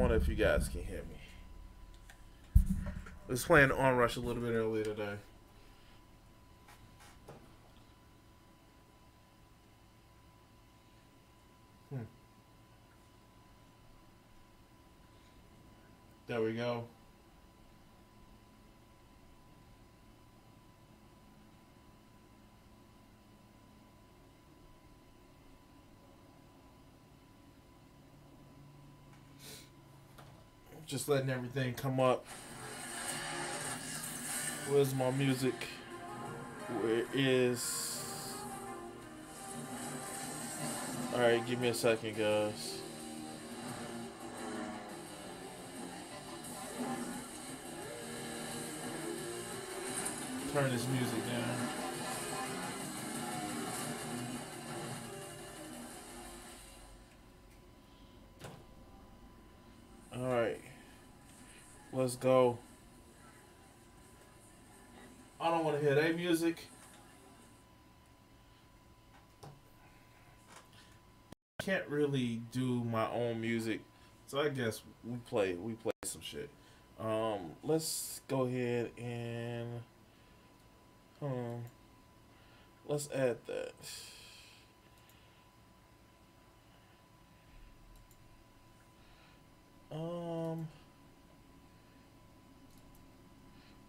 know if you guys can hear me. I was playing Onrush a little bit earlier today. There we go. Just letting everything come up. Where's my music? Where is... Alright, give me a second, guys. Turn this music down. Alright. Let's go. I don't want to hear that music. Can't really do my own music, so I guess we play some shit. Let's go ahead and let's add that.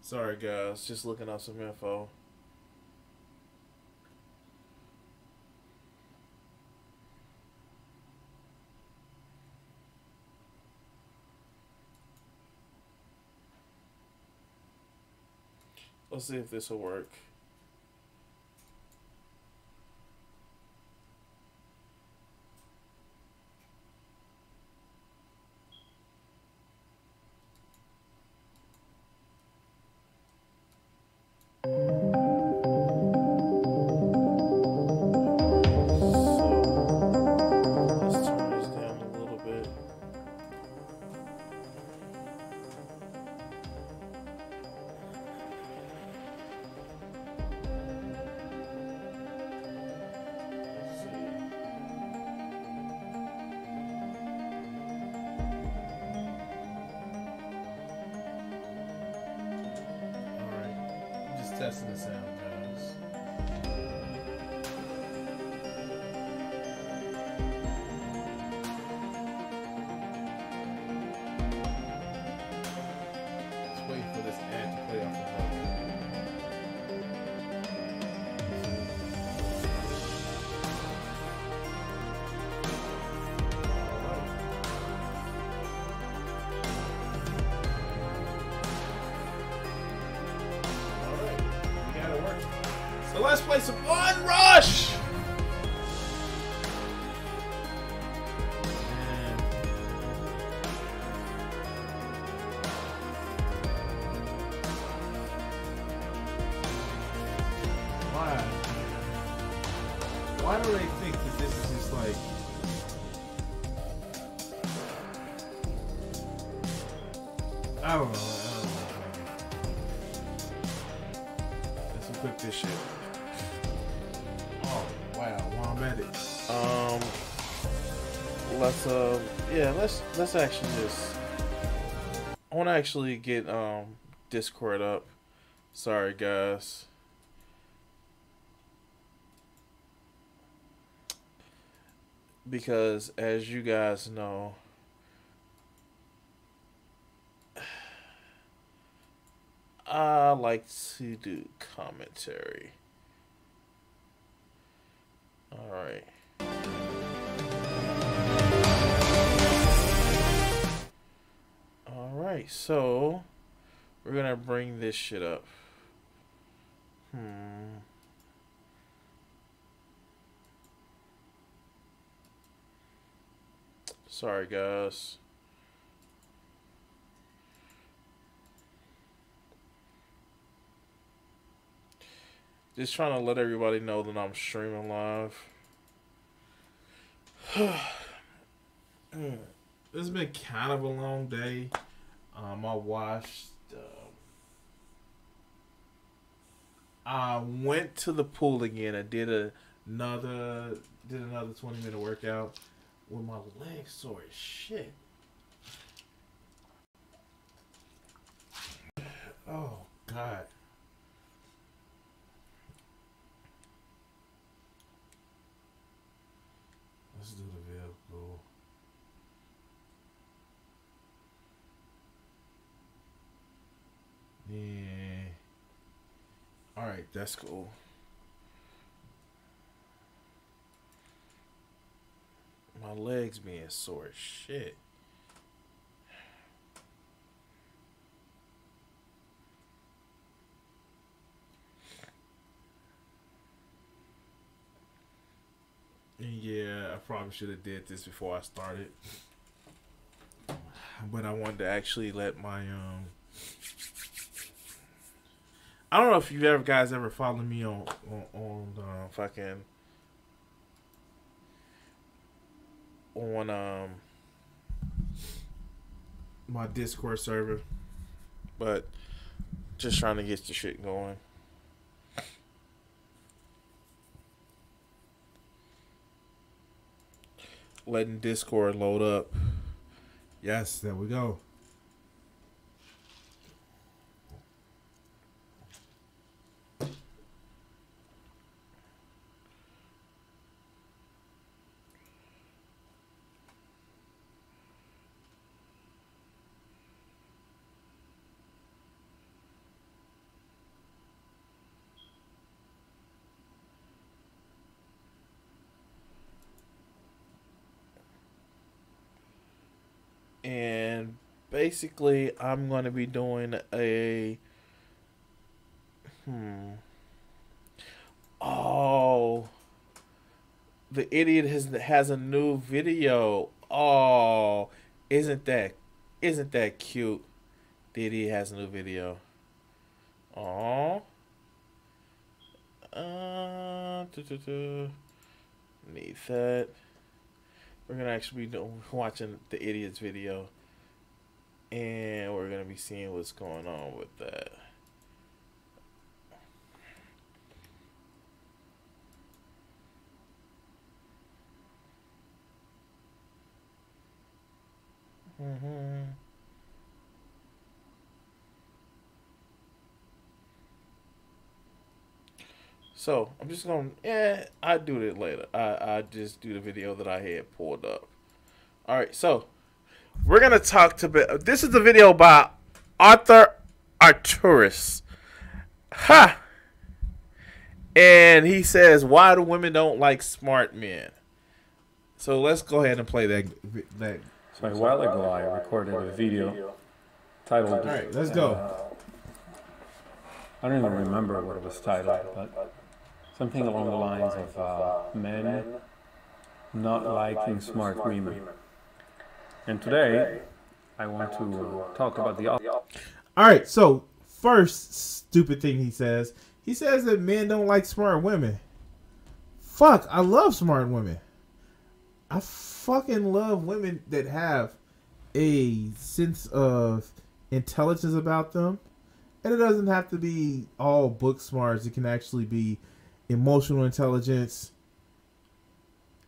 Sorry guys, just looking up some info. Let's see if this will work. Testing the sound, guys. Just wait for this ad to play off the top. So let's play some Onrush! Why do they think that this is just like... I don't know. Let's equip this shit. Oh wow, while I'm at it. Let's actually just... I wanna actually get Discord up. Sorry guys. Because as you guys know, I like to do commentary. Alright. Alright, so we're gonna bring this shit up. Sorry guys. Just trying to let everybody know that I'm streaming live. It's been kind of a long day. I washed. I went to the pool again. I did another 20-minute workout with my legs sore as shit. Oh God. Let's do the vehicle. Yeah. All right, that's cool. My legs being sore as shit. Yeah, I probably should have did this before I started, but I wanted to actually let my I don't know if you ever guys ever followed me on fucking on my Discord server, but just trying to get the shit going. Letting Discord load up. Yes, there we go. And basically, I'm going to be doing a. Oh, the idiot has a new video. Oh, isn't that cute? The idiot has a new video. Oh. Need that. We're gonna actually be watching the idiot's video, and we're gonna be seeing what's going on with that. So I'm just gonna, I do it later. I just do the video that I had pulled up. All right, so we're gonna talk to. This is the video by Arthur Arturus. Ha! And he says, "Why do women don't like smart men?" So let's go ahead and play that. So a while ago, I recorded a video titled. All right, let's go. I don't even remember what it was titled, but something along the lines of men not liking smart women. And today, I want to talk about the opposite. All right, so first stupid thing he says that men don't like smart women. Fuck, I love smart women. I fucking love women that have a sense of intelligence about them. And it doesn't have to be all book smarts. It can actually be emotional intelligence,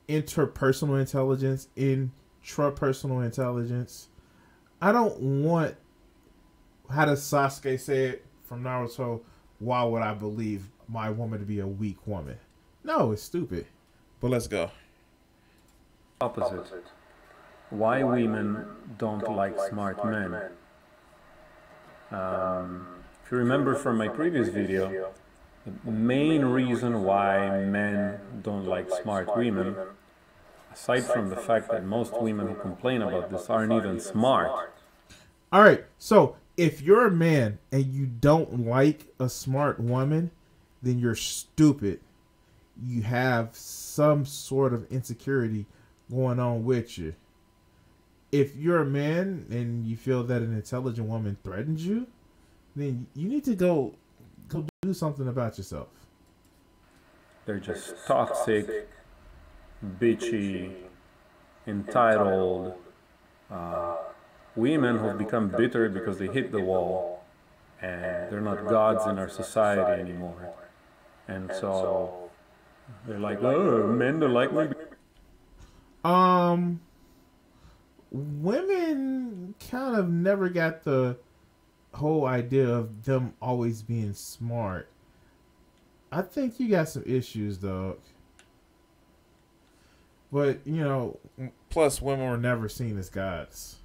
interpersonal intelligence, intrapersonal intelligence. I don't want, how does Sasuke say it from Naruto, why would I believe my woman to be a weak woman? No, it's stupid. But let's go. Opposite. Why women don't like smart men. If you remember from my previous video, the main reason why men don't like smart women, aside from the fact that most women who complain about this aren't even smart. All right, so if you're a man and you don't like a smart woman, then you're stupid. You have some sort of insecurity going on with you. If you're a man and you feel that an intelligent woman threatens you, then you need to go do something about yourself. They're just toxic, bitchy, entitled women who've become bitter because they hit the wall and they're not gods in our society anymore. And so they're like, oh, men don't like me. Women kind of never got the whole idea of them always being smart, I think you got some issues, dog. But, you know, plus women were never seen as gods.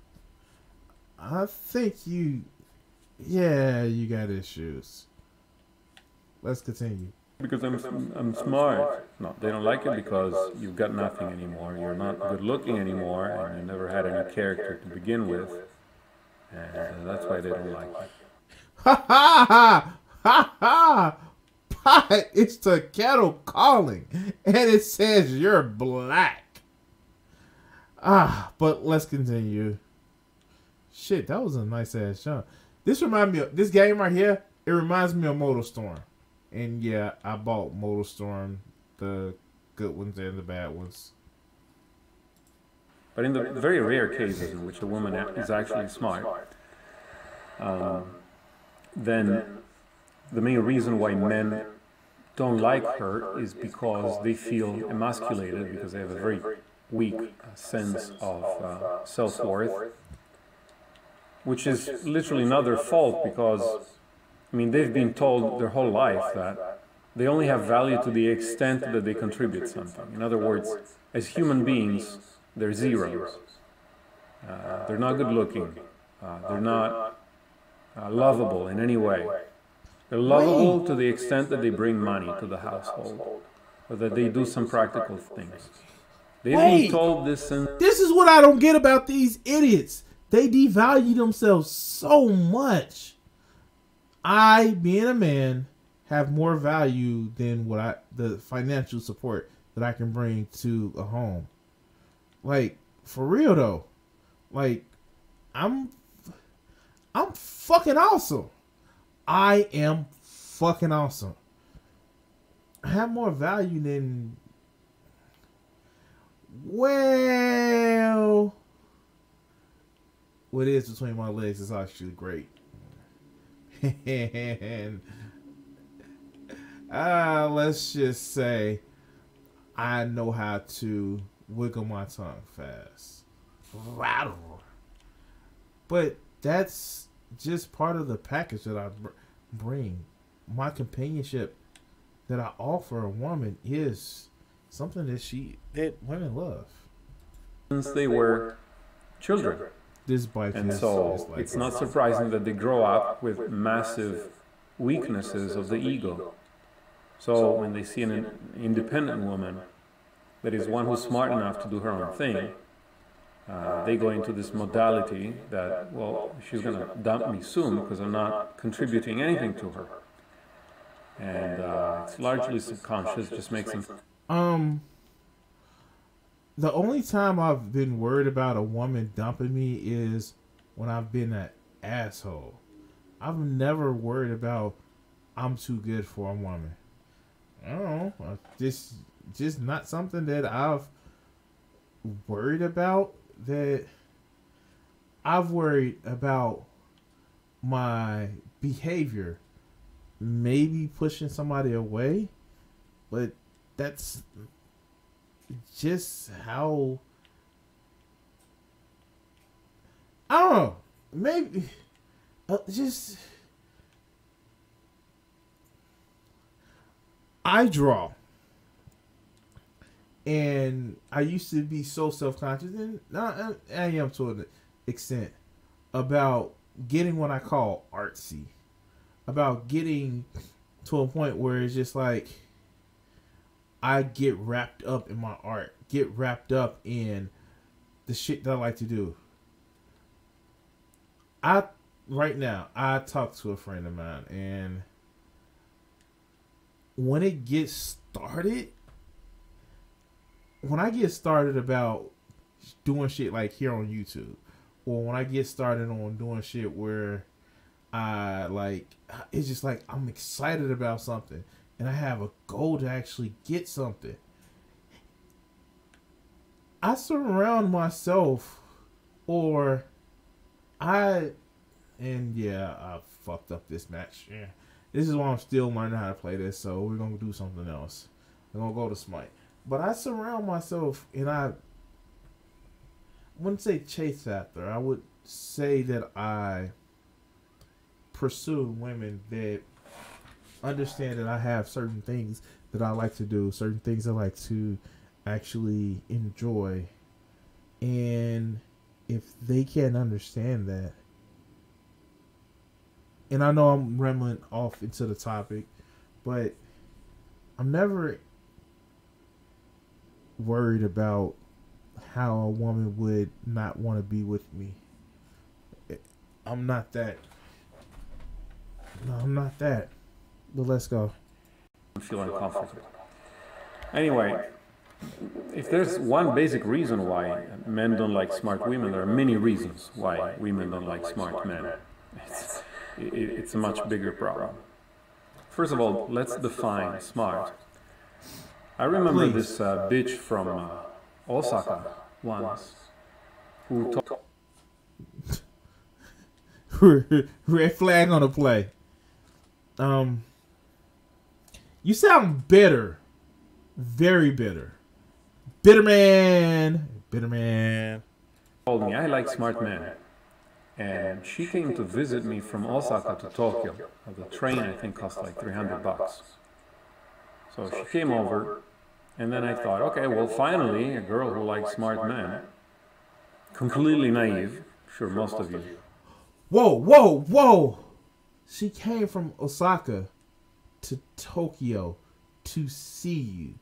I think yeah, you got issues. Let's continue. Because I'm smart. No, they don't like it because you've got nothing anymore. You're not good looking anymore, and you never had any character to begin with, and that's why they don't like it. Ha ha ha ha ha! Pot, it's the kettle calling, and it says you're black. But let's continue. Shit, that was a nice ass shot. This game right here. It reminds me of MotorStorm. And yeah, I bought MotorStorm, the good ones and the bad ones. But in the very rare cases in which a woman is actually smart, then the main reason why men don't like her is because they feel emasculated, because they have a very weak sense of self-worth, which is literally not their fault, because I mean, they've been told their whole life that they only have value to the extent that they contribute something. In other words, as human beings, they're zeros. They're not good looking. They're not lovable in any way. They're lovable to the extent that they bring money to the household, or that they do some practical things. They've been told this, and this is what I don't get about these idiots. They devalue themselves so much. I, being a man, have more value than the financial support that I can bring to a home. Like, for real though. Like, I'm fucking awesome. I am fucking awesome. I have more value than, well, what is between my legs is actually great. And let's just say I know how to wiggle my tongue fast. But that's just part of the package that I bring. My companionship that I offer a woman is something that women love. Since they were children. And so it's not surprising that they grow up with massive weaknesses of the ego. So when they see an independent woman, that is one who's smart enough to do her own thing, they go into this modality that, well, she's going to dump me soon because I'm not contributing anything to her. And it's largely subconscious, just makes them... The only time I've been worried about a woman dumping me is when I've been an asshole. I've never worried about I'm too good for a woman. I don't know. Just not something that I've worried about. That I've worried about my behavior. Maybe pushing somebody away. But that's just how, I don't know, maybe I draw, and I used to be so self-conscious, and I am to an extent, about getting what I call artsy, about getting to a point where it's just like I get wrapped up in my art, get wrapped up in the shit that I like to do. Right now, I talked to a friend of mine, and when it gets started, when I get started about doing shit like here on YouTube, or when I get started on doing shit where it's just like I'm excited about something, and I have a goal to actually get something, I surround myself, I fucked up this match. Yeah. This is why I'm still learning how to play this, so we're going to do something else. We're going to go to Smite. But I surround myself, and I wouldn't say chase after. I would say that I pursue women that understand that I have certain things that I like to do, certain things I like to actually enjoy. And if they can't understand that, and I know I'm rambling off into the topic, but I'm never worried about how a woman would not want to be with me. I'm not that. No, I'm not that. But let's go. I feel uncomfortable. Anyway, if there's one basic reason why men don't like smart women, there are many reasons why women don't like smart men. It's a much bigger problem. First of all, let's define smart. I remember this bitch from Osaka once who told... Red flag on the play. You sound bitter. Very bitter. Bitter man. Bitter man. Told me I like smart men. And she came to visit me from Osaka to Tokyo. The train, I think, cost like $300. So she came over, and then I thought, okay, well, finally, a girl who likes smart men. Completely naive. Sure, most of you. Whoa, whoa, whoa! She came from Osaka to Tokyo to see you.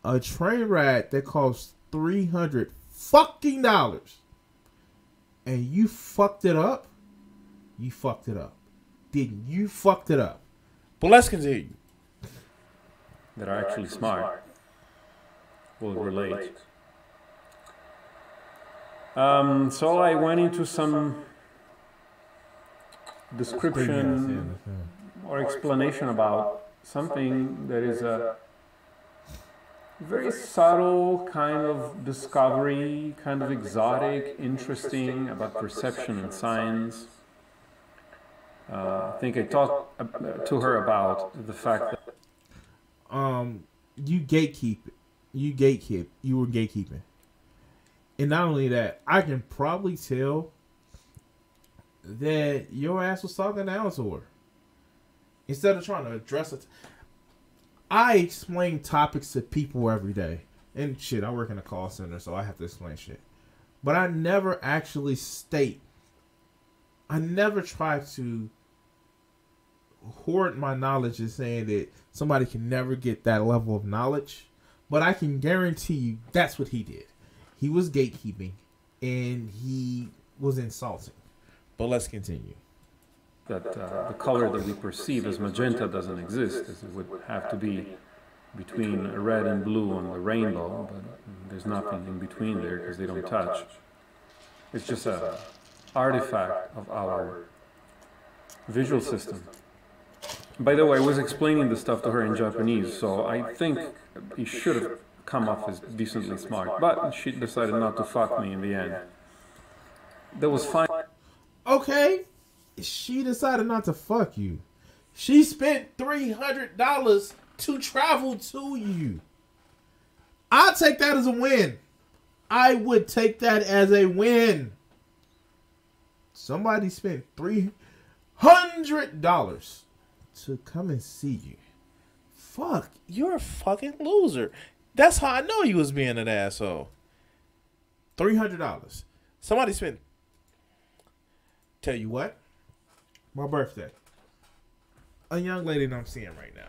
A train ride that costs $300 fucking dollars. And you fucked it up? You fucked it up. Didn't you? Fucked it up. But let's continue. That are actually smart will relate. So I went into some description or explanation about something that is a very subtle kind of discovery, kind of exotic, interesting about perception and science. I think I talked to her about the fact that you gatekeep. You gatekeep. You were gatekeeping. And not only that, I can probably tell that your ass was talking down to her. Instead of trying to address it. I explain topics to people every day. And shit, I work in a call center, so I have to explain shit. But I never actually state. I never try to hoard my knowledge and saying that somebody can never get that level of knowledge. But I can guarantee you that's what he did. He was gatekeeping and he was insulting. But let's continue. That the color that we perceive as magenta doesn't exist, as it would have to be between red and blue on the rainbow, but there's nothing in between there because they don't touch. It's just an artifact of our visual system. By the way, I was explaining this stuff to her in Japanese, so I think it should have come off as decently smart, but she decided not to fuck me in the end. That was fine. Okay. She decided not to fuck you. She spent $300 to travel to you. I'll take that as a win. I would take that as a win. Somebody spent $300 to come and see you. Fuck, you're a fucking loser. That's how I know you was being an asshole. $300. Somebody spent. Tell you what. My birthday. A young lady that I'm seeing right now.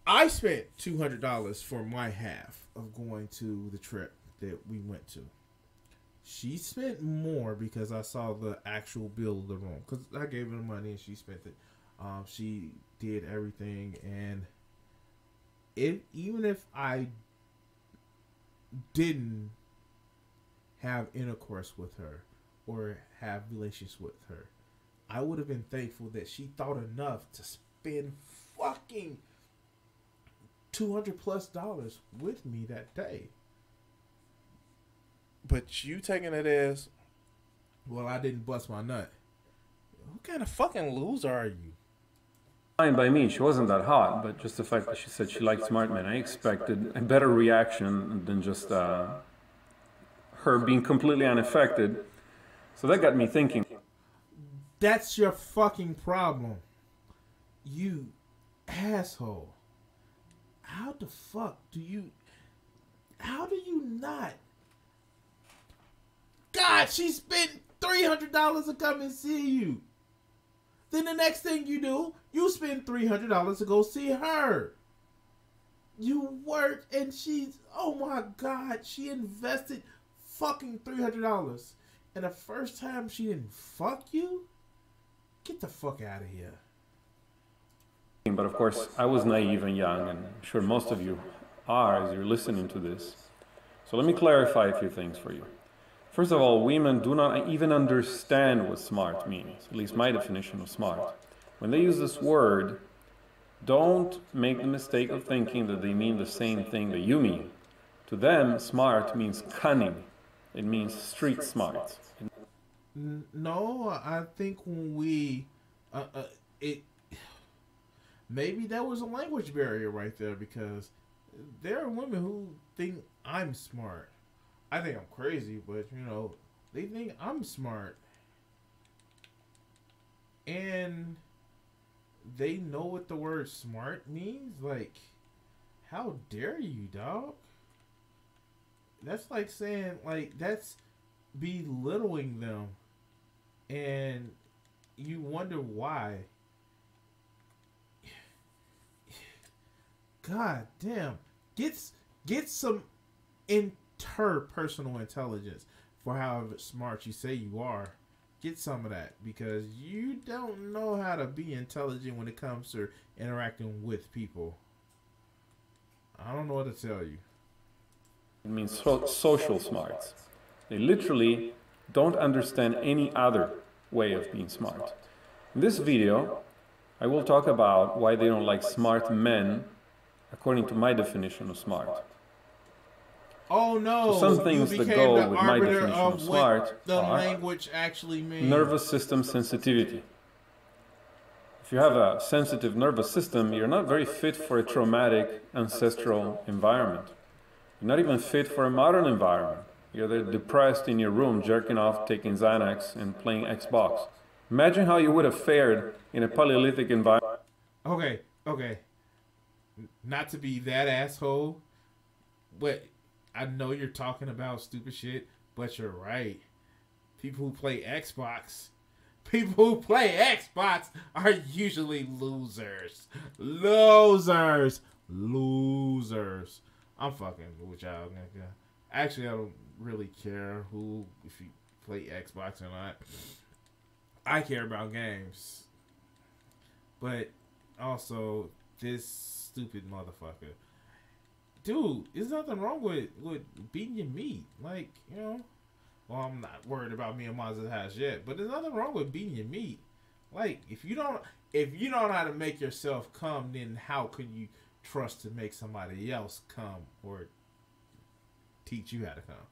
I spent $200 for my half of going to the trip that we went to. She spent more because I saw the actual bill of the room. Because I gave her the money and she spent it. She did everything. And even if I didn't have intercourse with her or have relations with her, I would have been thankful that she thought enough to spend fucking $200+ with me that day. But you taking it as, well, I didn't bust my nut. What kind of fucking loser are you? Fine by me, she wasn't that hot, but just the fact that she said she liked smart men, I expected a better reaction than just her being completely unaffected. So that got me thinking. That's your fucking problem. You asshole. How the fuck do you... How do you not... God, she spent $300 to come and see you. Then the next thing you do, you spend $300 to go see her. You work and she's... Oh my God, she invested fucking $300. And the first time she didn't fuck you? Get the fuck out of here. But of course, I was naive and young, and I'm sure most of you are as you're listening to this. So let me clarify a few things for you. First of all, women do not even understand what smart means, at least my definition of smart. When they use this word, don't make the mistake of thinking that they mean the same thing that you mean. To them, smart means cunning. It means street smart. No, I think when we... Maybe that was a language barrier right there, because there are women who think I'm smart. I think I'm crazy, but, you know, they think I'm smart. And they know what the word smart means? Like, how dare you, dog? That's like saying, like, that's belittling them. And you wonder why. God damn. Get some interpersonal intelligence for however smart you say you are. Get some of that, because you don't know how to be intelligent when it comes to interacting with people. I don't know what to tell you. It means social smarts. They literally don't understand any other way of being smart. In this video, I will talk about why they don't like smart men according to my definition of smart. Oh no! So some things that go with my definition of smart the are language actually means. Nervous system sensitivity. If you have a sensitive nervous system, you're not very fit for a traumatic ancestral environment. You're not even fit for a modern environment. You're there depressed in your room, jerking off, taking Xanax, and playing Xbox. Imagine how you would have fared in a Paleolithic environment. Okay. Not to be that asshole, but I know you're talking about stupid shit, but you're right. People who play Xbox are usually losers. I'm fucking with y'all. Actually, I don't really care if you play Xbox or not. I care about games. But also, this stupid motherfucker. Dude, there's nothing wrong with beating your meat. Like, you know. Well, I'm not worried about me and Mazda's house yet, but there's nothing wrong with beating your meat. Like, if you don't know how to make yourself come, then how could you trust to make somebody else come or teach you how to come?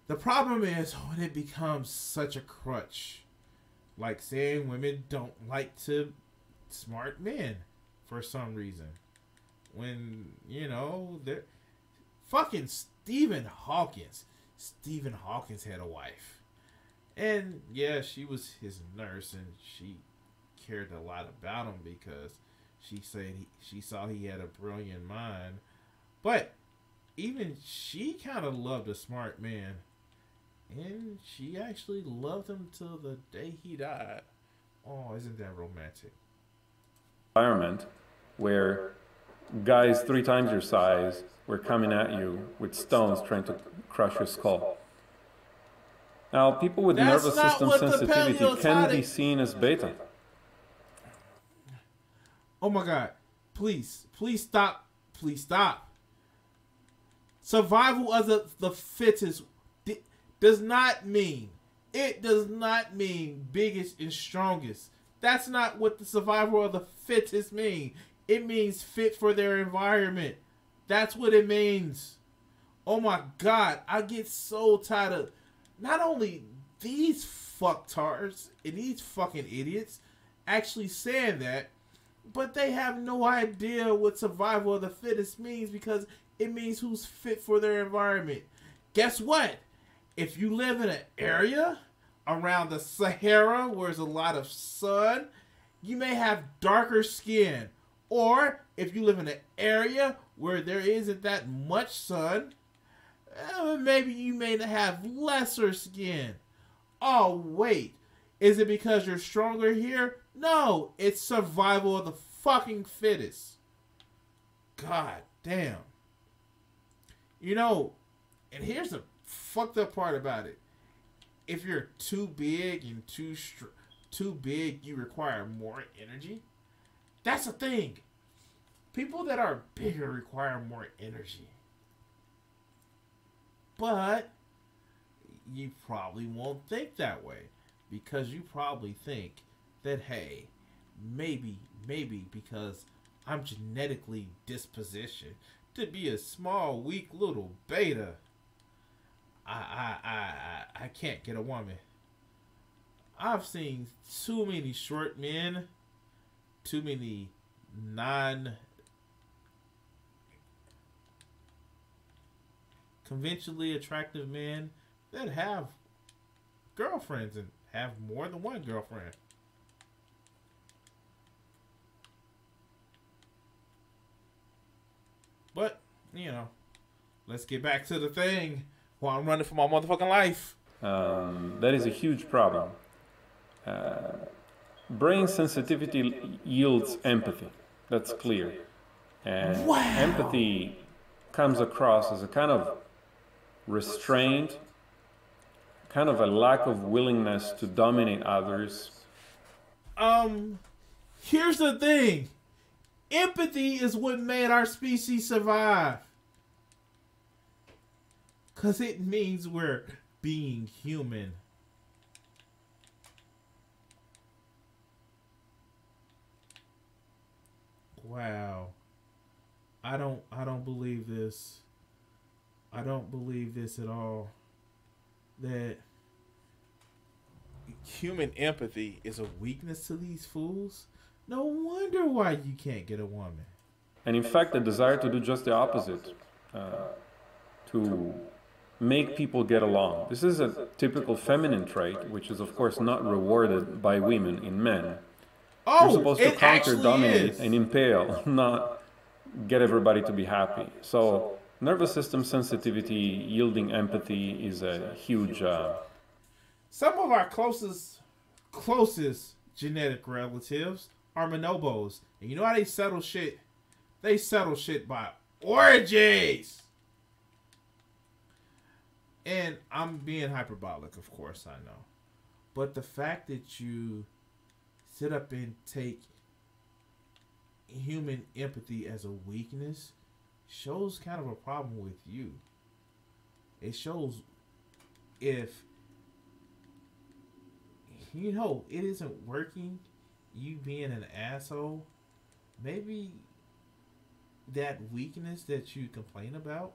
The problem is when it becomes such a crutch, like saying women don't like to smart men for some reason. When, you know, they're fucking Stephen Hawkins had a wife. And yeah, she was his nurse and she cared a lot about him because she saw he had a brilliant mind. But even she kind of loved a smart man. And she actually loved him till the day he died. Oh, isn't that romantic? Environment where guys 3 times your size were coming at you with stones trying to crush your skull. Now, people with nervous system sensitivity can be seen as beta. Oh my God. Please stop. Please stop. Survival of the fittest does not mean biggest and strongest. That's not what the survival of the fittest mean. It means fit for their environment. That's what it means. Oh my God, I get so tired of not only these fucktards and these fucking idiots actually saying that, but they have no idea what survival of the fittest means, because it means who's fit for their environment. Guess what? If you live in an area around the Sahara where there's a lot of sun, you may have darker skin. Or if you live in an area where there isn't that much sun, maybe you may have lesser skin. Oh, wait. Is it because you're stronger here? No, it's survival of the fucking fittest. God damn. You know, and here's the fucked up part about it. If you're too big and too big, you require more energy. That's a thing. People that are bigger require more energy. But you probably won't think that way because you probably think that, hey, maybe because I'm genetically dispositioned to be a small, weak little beta, I can't get a woman. I've seen too many short men, too many conventionally attractive men that have girlfriends and have more than one girlfriend. But, you know, let's get back to the thing while I'm running for my motherfucking life. That is a huge problem. Brain sensitivity yields empathy. That's clear. And wow. Empathy comes across as a kind of restraint, kind of a lack of willingness to dominate others. Here's the thing. Empathy is what made our species survive. Because it means we're being human. Wow. I don't believe this. I don't believe this at all. That human empathy is a weakness to these fools. No wonder why you can't get a woman. And in fact, the desire to do just the opposite, to make people get along. This is a typical feminine trait, which is of course not rewarded by women in men. You're supposed to conquer, dominate, and impale, not get everybody to be happy. So nervous system sensitivity yielding empathy is a huge... Some of our closest genetic relatives are bonobos. And you know how they settle shit? They settle shit by orgies. And I'm being hyperbolic, of course, I know. But the fact that you sit up and take human empathy as a weakness shows kind of a problem with you. It shows if, you know, it isn't working, you being an asshole, maybe that weakness that you complain about,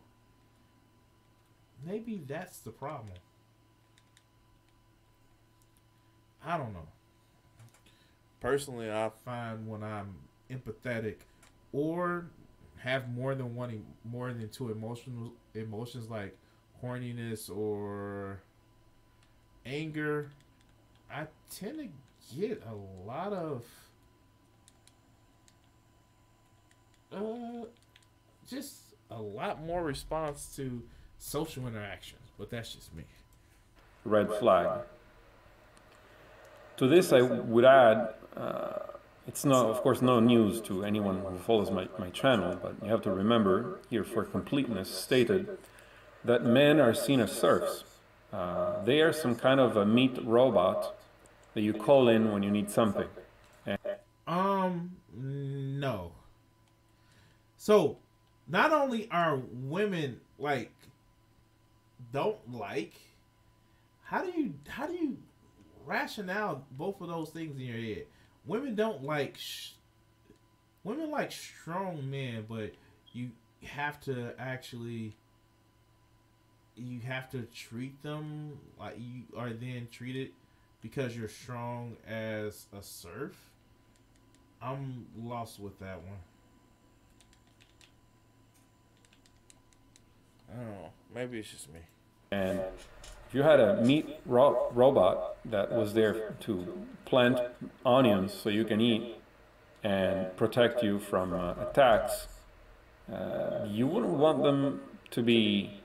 maybe that's the problem. I don't know. Personally, I find when I'm empathetic or have more than two emotions like horniness or anger, I tend to get a lot of just a lot more response to social interactions, but that's just me. Red flag. To this, I would add, it's not, of course, no news to anyone who follows my channel, but you have to remember, here for completeness stated, that men are seen as serfs. They are some kind of a meat robot that you call in when you need something. No. So, not only are women how do you rationale both of those things in your head? Women don't like women like strong men, but you have to treat them like you are then treated because you're strong as a serf. I'm lost with that one. I don't know. Maybe it's just me. And if If you had a meat robot that was there to plant onions so you can eat and protect you from attacks, you wouldn't want them to be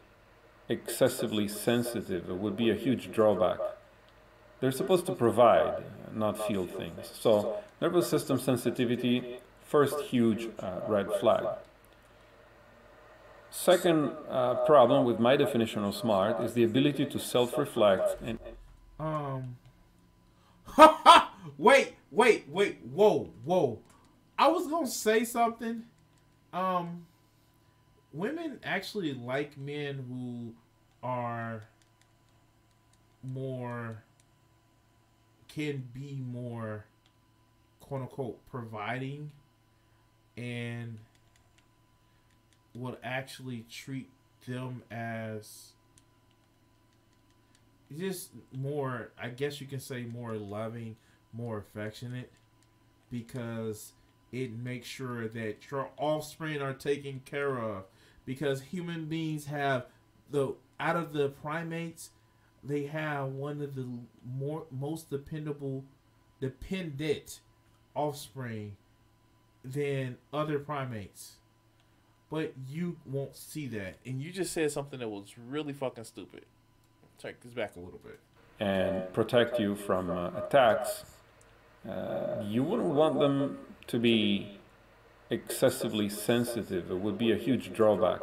excessively sensitive. It would be a huge drawback. They're supposed to provide, not feel things. So nervous system sensitivity, first huge red flag. Second problem with my definition of smart is the ability to self-reflect and Um. wait, whoa. I was gonna say something. Um. Women actually like men who are more, can be more, quote unquote, providing, and would actually treat them as just more, I guess you can say, more loving, more affectionate, because it makes sure that your offspring are taken care of. Because human beings have out of the primates, they have one of the most dependent offspring than other primates. But you won't see that. And you just said something that was really fucking stupid. Check this back a little bit. and protect you from attacks, you wouldn't want them to be excessively sensitive. It would be a huge drawback.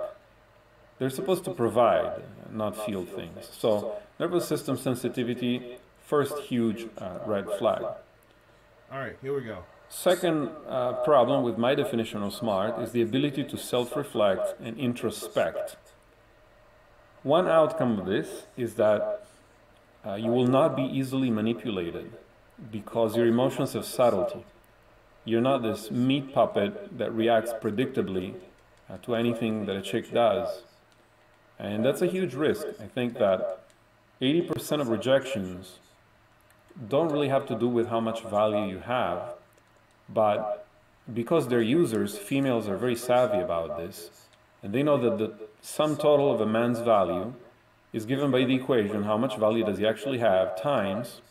They're supposed to provide, not feel things. So nervous system sensitivity, first huge red flag. All right, here we go. Second problem with my definition of smart is the ability to self-reflect and introspect. One outcome of this is that you will not be easily manipulated because your emotions have subtlety. You're not this meat puppet that reacts predictably to anything that a chick does. And that's a huge risk. I think that 80% of rejections don't really have to do with how much value you have, but because they're users, females are very savvy about this, and they know that the sum total of a man's value is given by the equation, how much value does he actually have, times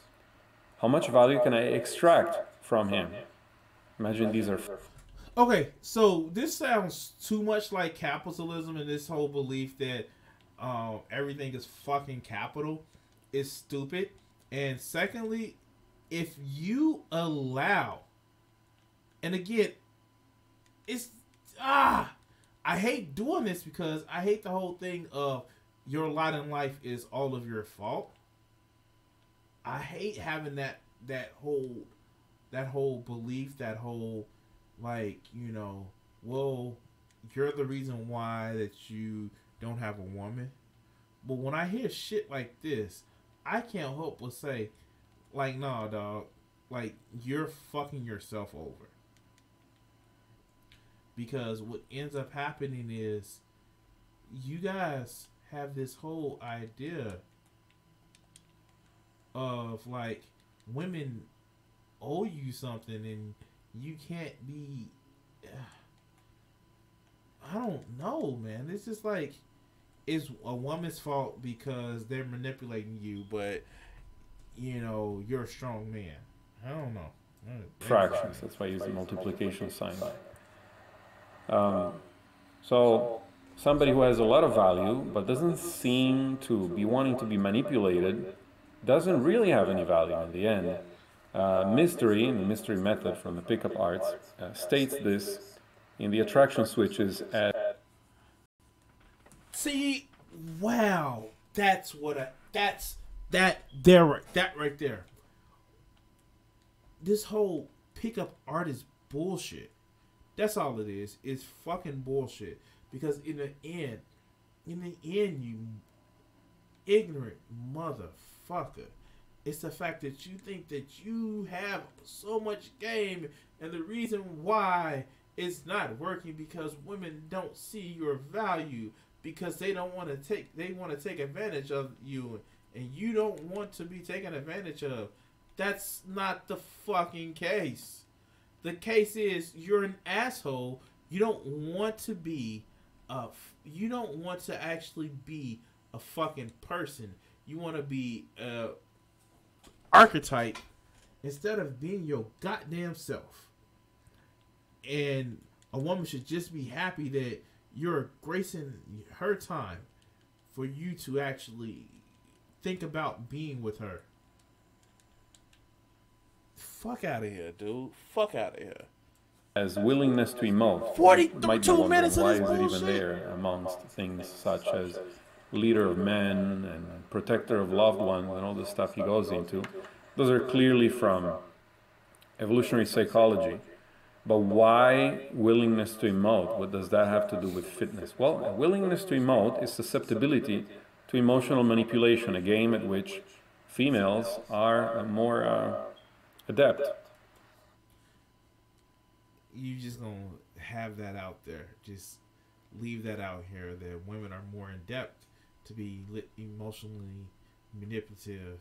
how much value can I extract from him. Imagine these are... Okay, so this sounds too much like capitalism, and this whole belief that everything is fucking capital is stupid. And secondly, if you allow, and again, it's I hate doing this because I hate the whole thing of your lot in life is all of your fault. I hate having that whole belief, that whole, like, you know, well, you're the reason why that you don't have a woman. But when I hear shit like this, I can't help but say, like, nah, dog, like, you're fucking yourself over. Because what ends up happening is you guys have this whole idea of, like, women owe you something and you can't be... I don't know, man. It's just like, it's a woman's fault because they're manipulating you, but, you know, you're a strong man. I don't know. fractions. That's why I use the multiplication sign. So somebody who has a lot of value but doesn't seem to be wanting to be manipulated doesn't really have any value in the end. Mystery, in the mystery method from the pickup arts, states this in the attraction switches as... See, wow, that right there. This whole pickup art is bullshit. That's all it is. It's fucking bullshit. Because in the end, you ignorant motherfucker, it's the fact that you think that you have so much game, and the reason why it's not working because women don't see your value, because they want to take advantage of you, and you don't want to be taken advantage of. That's not the fucking case. The case is you're an asshole. You don't want to be you don't want to actually be a fucking person. You want to be a archetype instead of being your goddamn self. And a woman should just be happy that you're gracing her time for you to actually think about being with her. Fuck out of here, dude. Fuck out of here. As willingness to emote. 42 minutes of why this is it bullshit? even there amongst things such as leader of men and protector of loved ones and all the stuff he goes into? Those are clearly from evolutionary psychology. But why willingness to emote? What does that have to do with fitness? Well, willingness to emote is susceptibility to emotional manipulation, a game at which females are more adept. You just gonna have that out there. Just leave that out here that women are more in depth to be emotionally manipulative.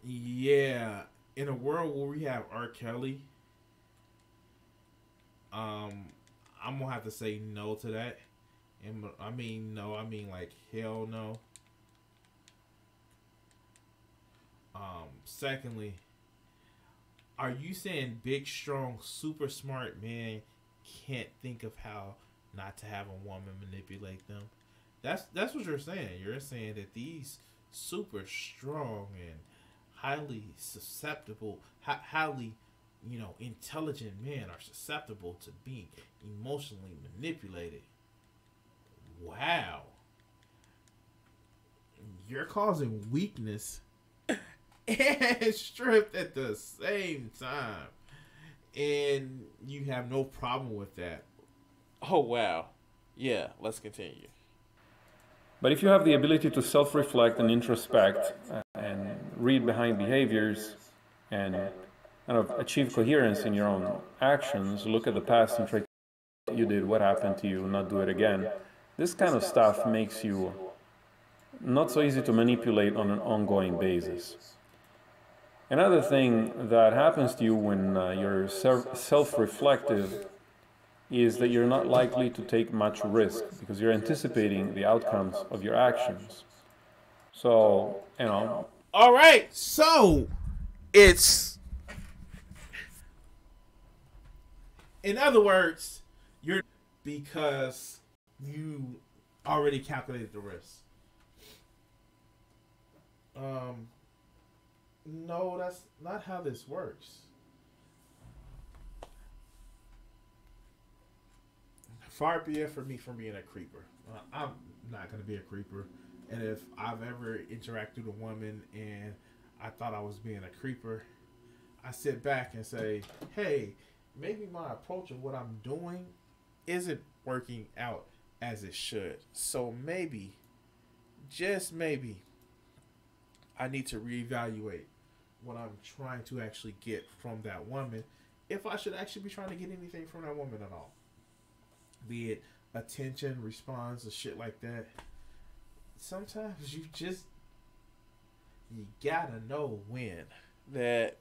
Yeah, in a world where we have R. Kelly, I'm gonna have to say no to that. And I mean no, I mean like hell no. Secondly, are you saying big, strong, super smart men can't think of how not to have a woman manipulate them? That's what you're saying. You're saying that these super strong and highly susceptible, highly, intelligent men are susceptible to being emotionally manipulated. Wow. You're causing weakness and strength at the same time. And you have no problem with that. Oh, wow. Yeah, let's continue. But if you have the ability to self-reflect and introspect and read behind behaviors and kind of achieve coherence in your own actions, look at the past and try to what you did, what happened to you, not do it again. This kind of stuff makes you not so easy to manipulate on an ongoing basis. Another thing that happens to you when you're self-reflective is that you're not likely to take much risk because you're anticipating the outcomes of your actions. So, All right, so it's, in other words, you're because you already calculated the risk. No, that's not how this works. Far be it for me from being a creeper. I'm not going to be a creeper. And if I've ever interacted with a woman and I thought I was being a creeper, I sit back and say, hey, maybe my approach of what I'm doing isn't working out as it should. So maybe, just maybe, I need to reevaluate what I'm trying to actually get from that woman, if I should actually be trying to get anything from that woman at all. Be it attention, response, or shit like that. Sometimes you gotta know when that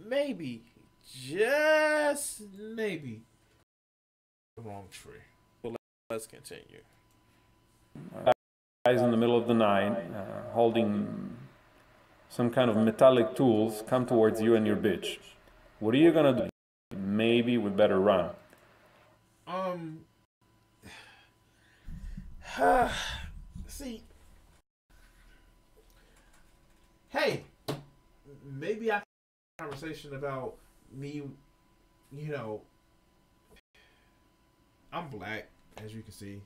maybe, just maybe, the wrong tree. Well, let's continue. guys in the middle of the night holding some kind of metallic tools come towards you and your bitch. What are you gonna do? Maybe we better run. See, hey, maybe I have a conversation about me, I'm black, as you can see.